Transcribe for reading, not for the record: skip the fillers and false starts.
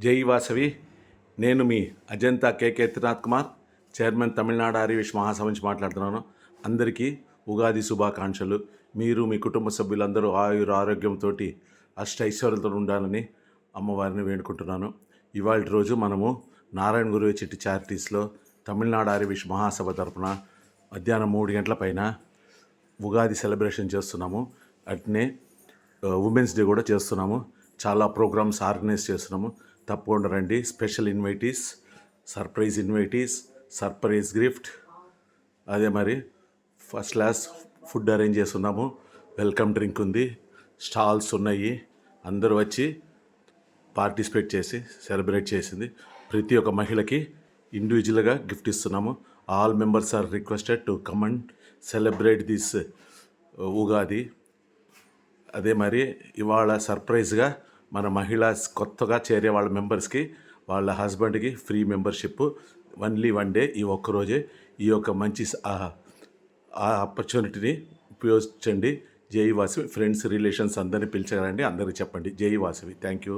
జై వాసవి. నేను మీ అజంతా కేకే త్రినాథ్ కుమార్, చైర్మన్ తమిళనాడు ఆర్యవేశ మహాసభ నుంచి మాట్లాడుతున్నాను. అందరికీ ఉగాది శుభాకాంక్షలు. మీరు మీ కుటుంబ సభ్యులందరూ ఆరోగ్యంతో అష్టైశ్వర్యాలతో ఉండాలని అమ్మవారిని వేడుకుంటున్నాను. ఇవాళ రోజు మనము నారాయణ గురువు చెట్టి చారిటీస్లో తమిళనాడు ఆర్యవేశ మహాసభ తరపున మధ్యాహ్నం 3 గంటల పైన ఉగాది సెలబ్రేషన్ చేస్తున్నాము. అట్నే ఉమెన్స్ డే కూడా చేస్తున్నాము. చాలా ప్రోగ్రామ్స్ ఆర్గనైజ్ చేస్తున్నాము. తప్పకుండా రండి. స్పెషల్ ఇన్వైటీస్, సర్ప్రైజ్ గిఫ్ట్, అదే మరి ఫస్ట్ క్లాస్ ఫుడ్ అరేంజ్ చేస్తున్నాము. వెల్కమ్ డ్రింక్ ఉంది, స్టాల్స్ ఉన్నాయి. అందరూ వచ్చి పార్టిసిపేట్ చేసి సెలబ్రేట్ చేసింది. ప్రతి ఒక్క మహిళకి ఇండివిజువల్గా గిఫ్ట్ ఇస్తున్నాము. All members are requested to come and celebrate this Ugadi. అదే మరి ఇవాళ సర్ప్రైజ్గా మన కొత్తగా చేరే వాళ్ళ మెంబర్స్కి, వాళ్ళ హస్బెండ్కి ఫ్రీ మెంబర్షిప్ ఓన్లీ 1 డే. ఈ ఒక్కరోజే ఈ యొక్క మంచి ఆపర్చునిటీని ఉపయోగించండి. జై వాసవి. ఫ్రెండ్స్, రిలేషన్స్ అందరినీ పిలిచారండి. అందరికీ చెప్పండి. జై వాసవి. Thank you.